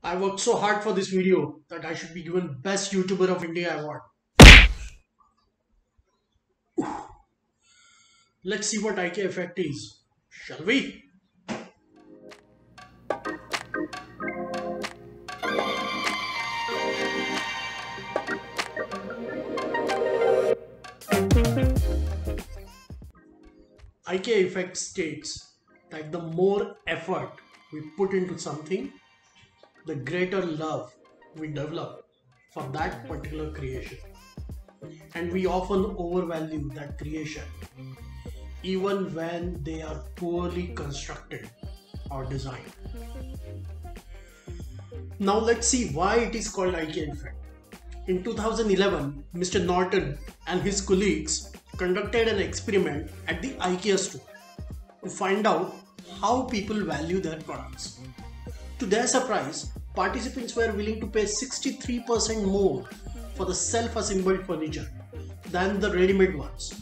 I worked so hard for this video that I should be given Best YouTuber of India award. Let's see what IK effect is, shall we? IK effect states that the more effort we put into something, the greater love we develop for that particular creation. And we often overvalue that creation, even when they are poorly constructed or designed. Now let's see why it is called IK effect. In 2011, Mr. Norton and his colleagues conducted an experiment at the IKEA store to find out how people value their products. To their surprise, participants were willing to pay 63% more for the self-assembled furniture than the ready-made ones.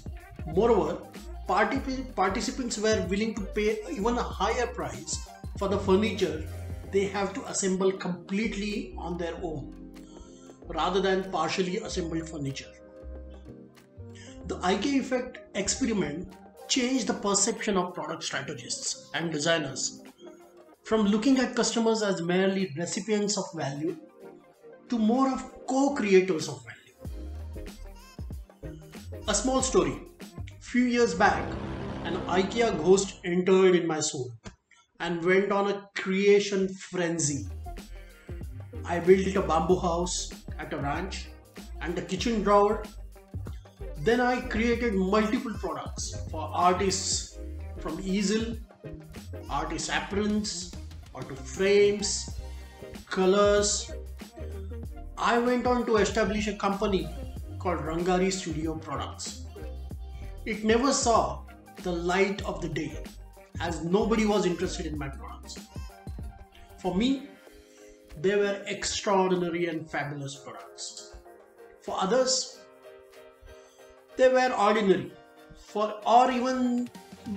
Moreover, participants were willing to pay even a higher price for the furniture they have to assemble completely on their own rather than partially assembled furniture. The IK effect experiment changed the perception of product strategists and designers from looking at customers as merely recipients of value to more of co-creators of value. A small story. Few years back, an IKEA ghost entered in my soul and went on a creation frenzy. I built a bamboo house at a ranch and a kitchen drawer. Then I created multiple products for artists, from easel, artist aprons, or to frames, colors. I went on to establish a company called Rangari Studio Products. It never saw the light of the day as nobody was interested in my products. For me, they were extraordinary and fabulous products. For others, they were ordinary or even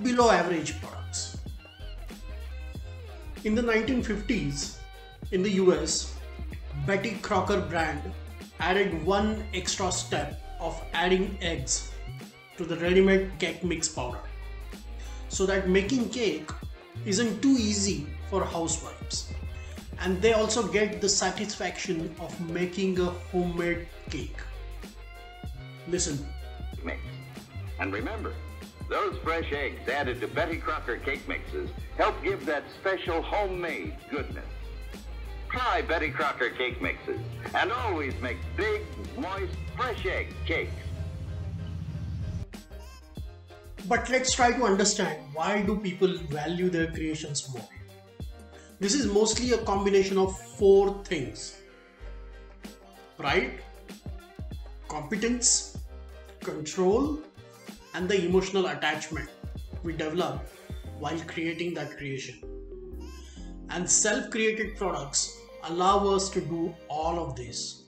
below average products. In the 1950s, in the US, Betty Crocker brand added one extra step of adding eggs to the ready-made cake mix powder, so that making cake isn't too easy for housewives, and they also get the satisfaction of making a homemade cake. Listen. Mix. And remember, those fresh eggs added to Betty Crocker cake mixes help give that special homemade goodness. Try Betty Crocker cake mixes and always make big, moist, fresh egg cakes. But let's try to understand, why do people value their creations more? This is mostly a combination of four things: pride, competence, control, and the emotional attachment we develop while creating that creation. And self-created products allow us to do all of this.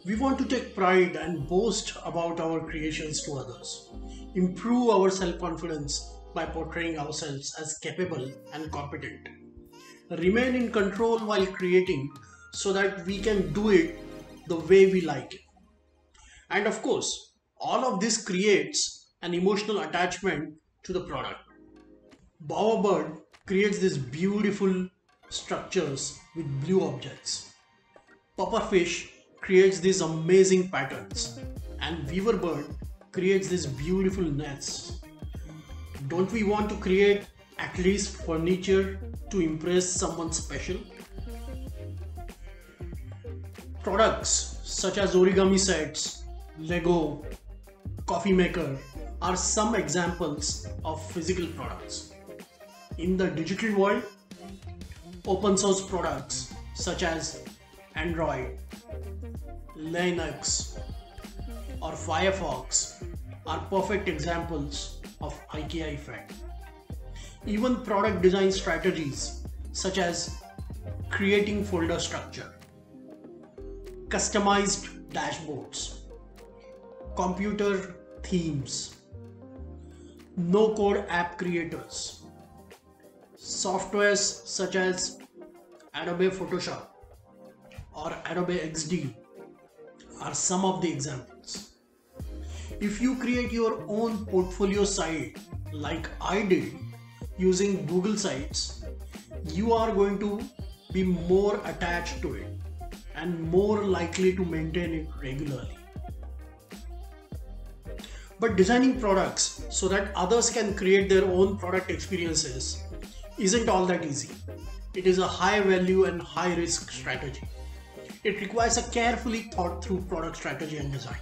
We want to take pride and boast about our creations to others, improve our self-confidence by portraying ourselves as capable and competent, remain in control while creating so that we can do it the way we like it. And of course, all of this creates an emotional attachment to the product. Bowerbird creates these beautiful structures with blue objects. Pufferfish creates these amazing patterns, and Weaverbird creates these beautiful nets. Don't we want to create at least furniture to impress someone special? Products such as origami sets, Lego, coffee maker are some examples of physical products. In the digital world, open source products such as Android, Linux, or Firefox are perfect examples of IKEA effect. Even product design strategies such as creating folder structure, customized dashboards, computer themes, no-code app creators, softwares such as Adobe Photoshop, or Adobe XD are some of the examples. If you create your own portfolio site like I did using Google Sites, you are going to be more attached to it and more likely to maintain it regularly. But designing products so that others can create their own product experiences isn't all that easy. It is a high value and high risk strategy. It requires a carefully thought through product strategy and design.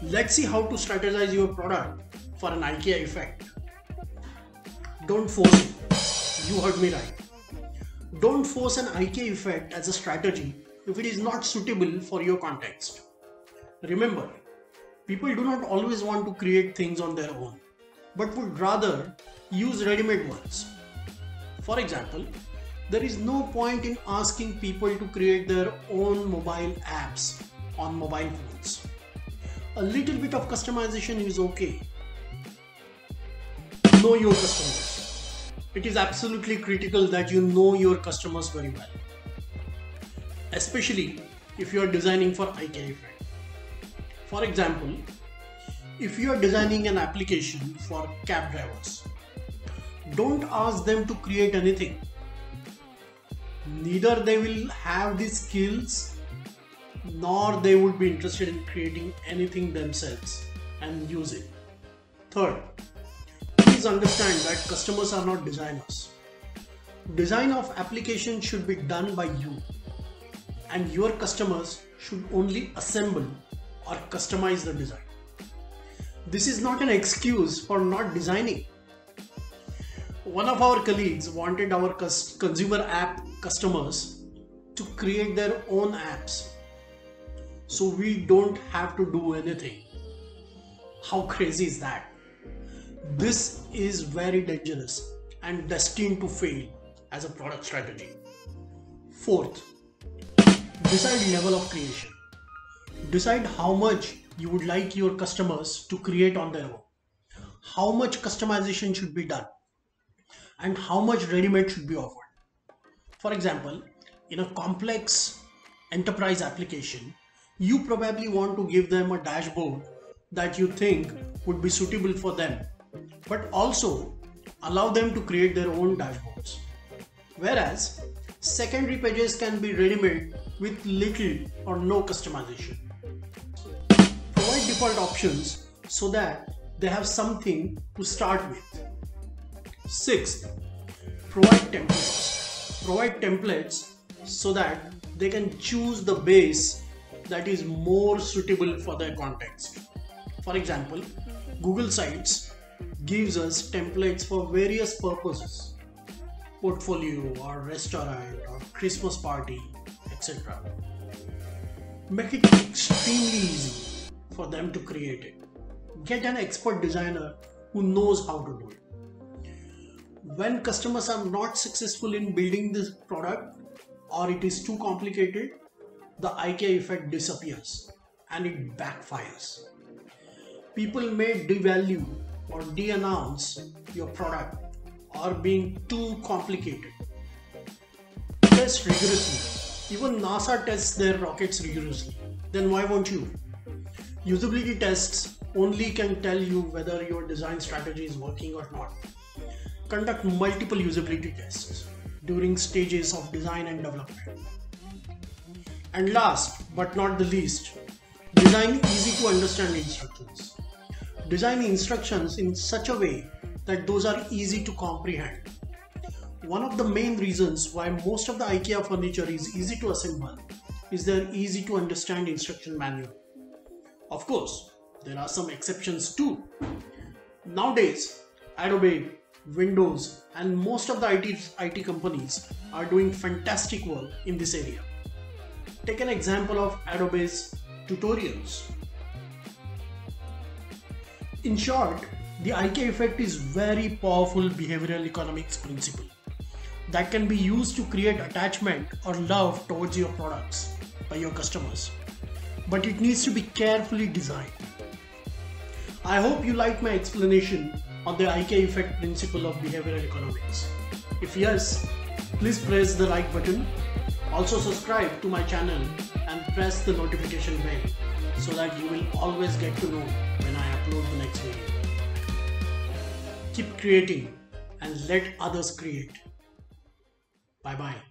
Let's see how to strategize your product for an IKEA effect. Don't force it. You heard me right. Don't force an IKEA effect as a strategy if it is not suitable for your context. Remember, people do not always want to create things on their own, but would rather use ready-made ones. For example, there is no point in asking people to create their own mobile apps on mobile phones. A little bit of customization is okay. Know your customers. It is absolutely critical that you know your customers very well, especially if you are designing for IKEA effect. For example, if you are designing an application for cab drivers, don't ask them to create anything. Neither they will have the skills nor they would be interested in creating anything themselves and use it. Third, please understand that customers are not designers. Design of application should be done by you, and your customers should only assemble or customize the design. This is not an excuse for not designing. One of our colleagues wanted our consumer app customers to create their own apps so we don't have to do anything. How crazy is that? This is very dangerous and destined to fail as a product strategy. Fourth, decide level of creation. Decide how much you would like your customers to create on their own, how much customization should be done, and how much ready-made should be offered. For example, in a complex enterprise application, you probably want to give them a dashboard that you think would be suitable for them, but also allow them to create their own dashboards. Whereas, secondary pages can be ready-made with little or no customization. Provide default options so that they have something to start with. Sixth, provide templates. Provide templates so that they can choose the base that is more suitable for their context. For example, Google Sites gives us templates for various purposes: portfolio or restaurant or Christmas party, etc. Make it extremely easy for them to create it. Get an expert designer who knows how to do it. When customers are not successful in building this product or it is too complicated, the IKEA effect disappears and it backfires. People may devalue or de-announce your product or being too complicated. Test rigorously. Even NASA tests their rockets rigorously. Then why won't you? Usability tests only can tell you whether your design strategy is working or not. Conduct multiple usability tests during stages of design and development. And last but not the least, design easy to understand instructions. Design instructions in such a way that those are easy to comprehend. One of the main reasons why most of the IKEA furniture is easy to assemble is their easy to understand instruction manual. Of course, there are some exceptions too. Nowadays, Adobe, Windows, and most of the IT companies are doing fantastic work in this area. Take an example of Adobe's tutorials. In short, the IKEA effect is very powerful behavioral economics principle that can be used to create attachment or love towards your products by your customers. But it needs to be carefully designed. I hope you like my explanation on the IKEA effect principle of behavioral economics. If yes, Please press the like button. Also subscribe to my channel and press the notification bell so that you will always get to know when I upload the next video. Keep creating and let others create. Bye bye.